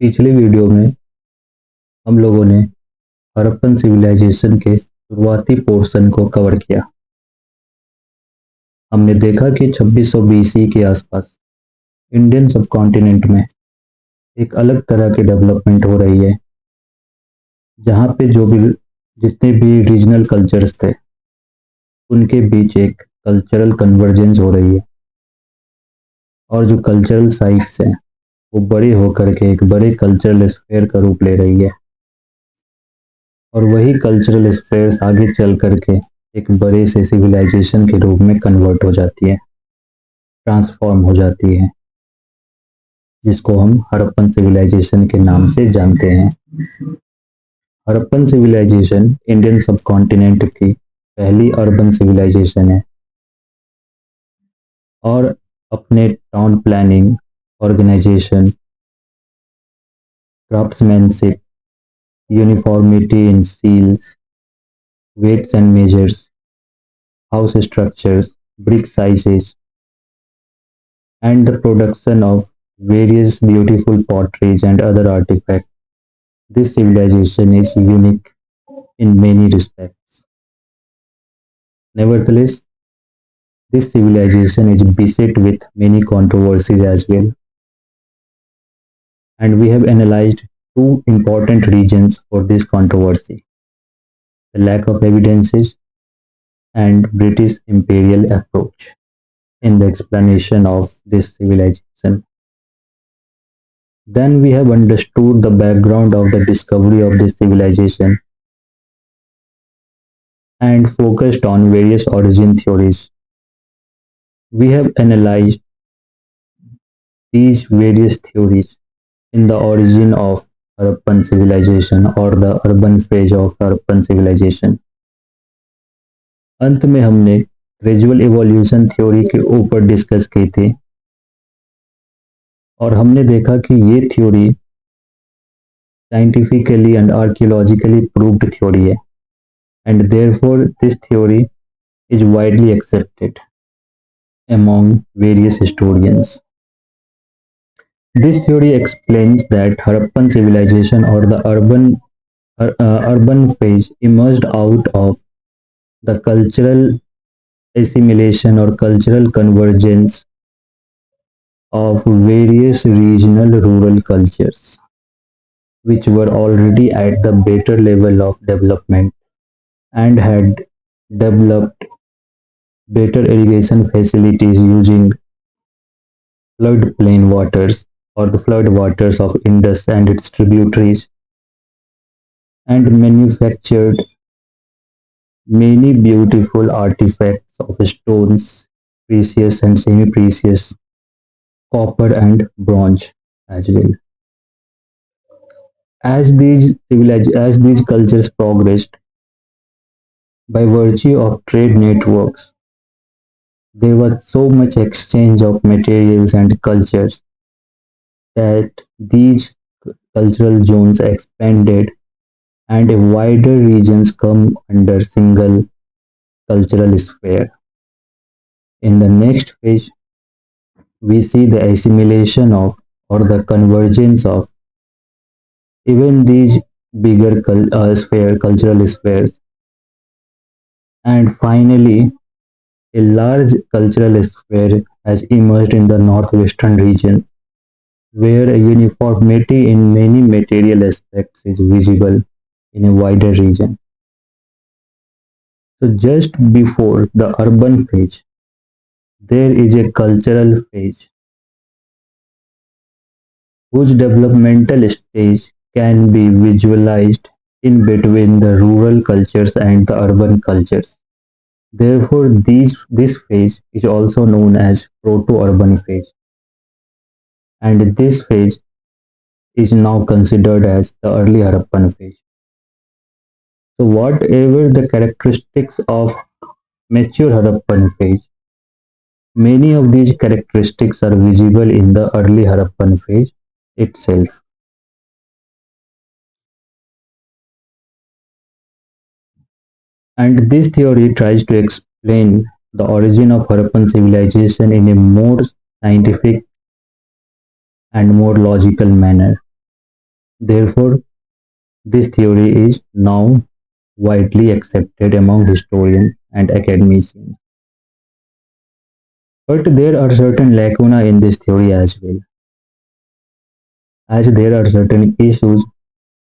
पिछली वीडियो में हम लोगों ने हड़प्पन सिविलाइजेशन के शुरुआती पोर्शन को कवर किया। हमने देखा कि 2600 बीसी के आसपास इंडियन सबकॉन्टिनेंट में एक अलग तरह की डेवलपमेंट हो रही है, जहाँ पे जितने भी रीजनल कल्चर्स थे उनके बीच एक कल्चरल कन्वर्जेंस हो रही है, और जो कल्चरल साइट्स हैं वो बड़ी होकर के एक बड़े कल्चरल स्फेयर का रूप ले रही है, और वही कल्चरल स्फेयर्स आगे चल करके एक बड़े से सिविलाइजेशन के रूप में कन्वर्ट हो जाती है, ट्रांसफॉर्म हो जाती है, जिसको हम हड़प्पन सिविलाइजेशन के नाम से जानते हैं। हड़प्पन सिविलाइजेशन इंडियन सबकॉन्टिनेंट की पहली अर्बन सिविलाइजेशन है, और अपने town planning, organisation, craftsmanship, uniformity in seals, weights and measures, house structures, brick sizes, and the production of various beautiful potteries and other artifacts. This civilization is unique in many respects. Nevertheless, this civilization is beset with many controversies as well, and we have analyzed two important reasons for this controversy: the lack of evidences and British imperial approach in the explanation of this civilization. Then we have understood the background of the discovery of this civilization and focused on various origin theories. We have analyzed these various theories in the origin of Harappan civilization or the urban phase of Harappan civilization. अंत में हमने gradual evolution theory के ऊपर discuss की थी, और हमने देखा कि ये theory scientifically and archaeologically proved theory है, and therefore this theory is widely accepted among various historians. This theory explains that Harappan civilization or the urban phase emerged out of the cultural assimilation or cultural convergence of various regional rural cultures, which were already at the better level of development and had developed better irrigation facilities using floodplain waters or the flood waters of Indus and its tributaries, and manufactured many beautiful artifacts of stones, precious and semi-precious, copper and bronze as well. As these cultures progressed, by virtue of trade networks, there was so much exchange of materials and cultures that these cultural zones expanded and a wider regions come under single cultural sphere. In the next phase, we see the assimilation of or the convergence of even these bigger cultural spheres, and finally a large cultural sphere has emerged in the northwestern region, where a uniformity in many material aspects is visible in a wider region. So just before the urban phase, there is a cultural phase whose developmental stage can be visualized in between the rural cultures and the urban cultures. Therefore, this phase is also known as proto-urban phase, and this phase is now considered as the early Harappan phase. So whatever the characteristics of mature Harappan phase, many of these characteristics are visible in the early Harappan phase itself. And this theory tries to explain the origin of Harappan civilization in a more scientific and more logical manner. Therefore, this theory is now widely accepted among historians and academicians. But there are certain lacunae in this theory as well, as there are certain issues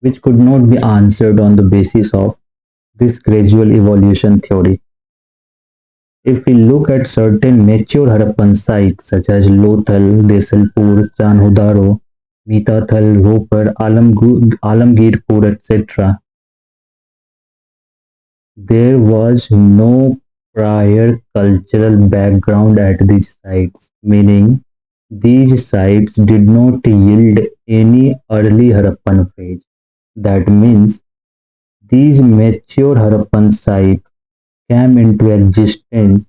which could not be answered on the basis of this gradual evolution theory. If we look at certain mature Harappan sites such as Lothal, Desalpur, Chanhudaro, Mitathal, Ropar, Alamgirpur, etc., there was no prior cultural background at these sites, meaning these sites did not yield any early Harappan phase. That means these mature Harappan sites came into existence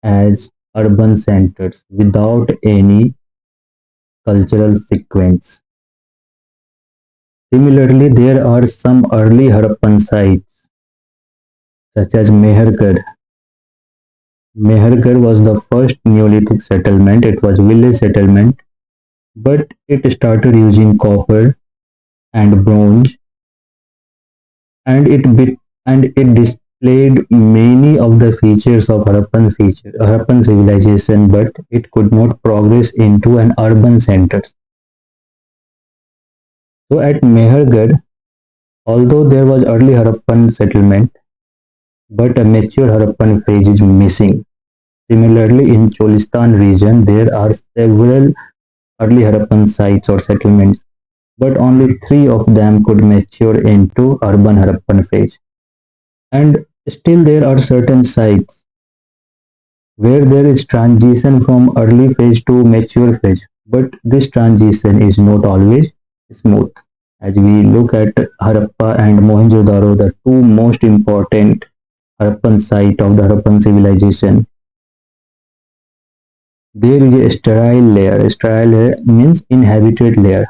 as urban centers without any cultural sequence. Similarly, there are some early Harappan sites such as Mehergarh. Mehergarh was the first Neolithic settlement. It was village settlement, but it started using copper and bronze, and it displayed many of the features of Harappan civilization, but it could not progress into an urban center. So at Mehergarh, although there was early Harappan settlement, but a mature Harappan phase is missing. Similarly, in Cholistan region, there are several early Harappan sites or settlements, but only three of them could mature into urban Harappan phase. And still there are certain sites where there is transition from early phase to mature phase, but this transition is not always smooth. As we look at Harappa and Mohenjo-daro, the two most important Harappan site of the Harappan civilization, there is a sterile layer. Sterile layer means inhabited layer.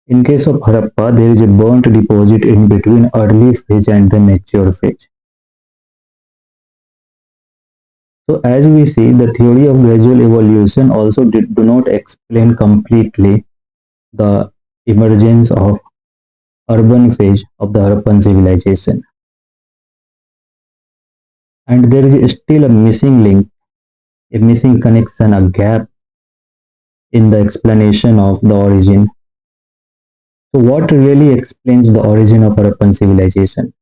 In case of Harappa, there is a burnt deposit in between early phase and the mature phase. So as we see, the theory of gradual evolution also do not explain completely the emergence of urban phase of the Harappan civilization. And there is still a missing link, a missing connection, a gap in the explanation of the origin. So what really explains the origin of Harappan civilization?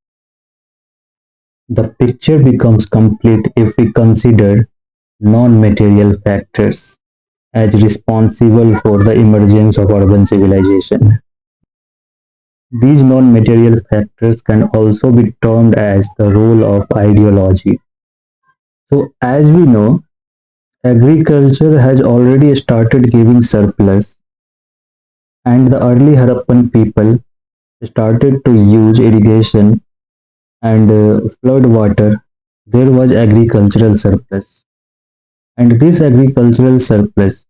The picture becomes complete if we consider non-material factors as responsible for the emergence of urban civilization. These non-material factors can also be termed as the role of ideology. So as we know, agriculture has already started giving surplus, and the early Harappan people started to use irrigation and flood water. There was agricultural surplus, and this agricultural surplus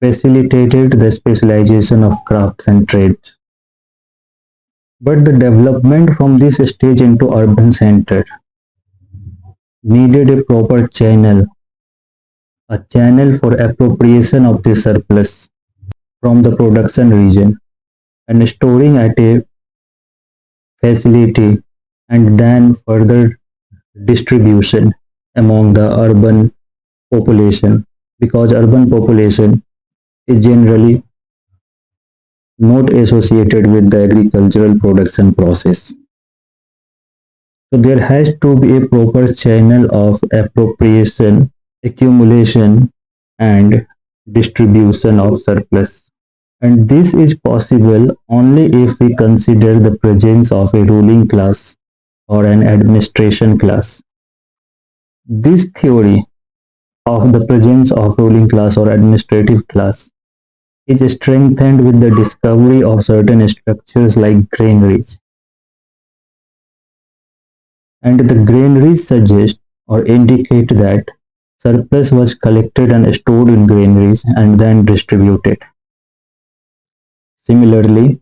facilitated the specialization of crafts and trades. But the development from this stage into urban center needed a channel for appropriation of the surplus from the production region and storing at a facility and then further distribution among the urban population, because urban population is generally not associated with the agricultural production process. So there has to be a proper channel of appropriation, accumulation, and distribution of surplus. And this is possible only if we consider the presence of a ruling class or an administration class. This theory of the presence of ruling class or administrative class is strengthened with the discovery of certain structures like granaries. And the granaries suggest or indicate that surplus was collected and stored in granaries and then distributed. Similarly,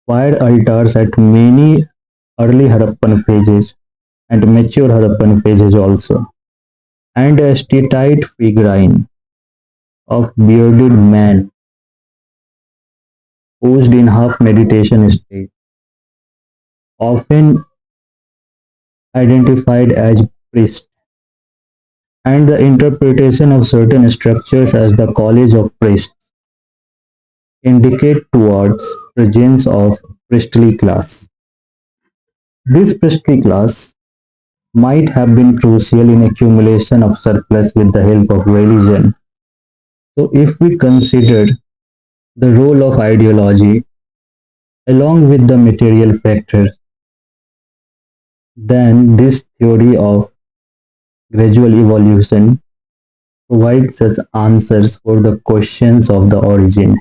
fire altars at many early Harappan phases and mature Harappan phases also, and a statite figurine of bearded man posed in half meditation state, often identified as priest, and the interpretation of certain structures as the college of priests indicate towards presence of priestly class. This priestly class might have been crucial in accumulation of surplus with the help of religion. So if we consider the role of ideology along with the material factor, then this theory of gradual evolution provides us answers for the questions of the origin.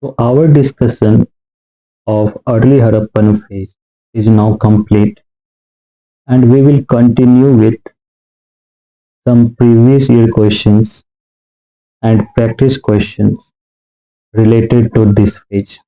So our discussion of early Harappan phase is now complete, and we will continue with some previous year questions and practice questions related to this phase.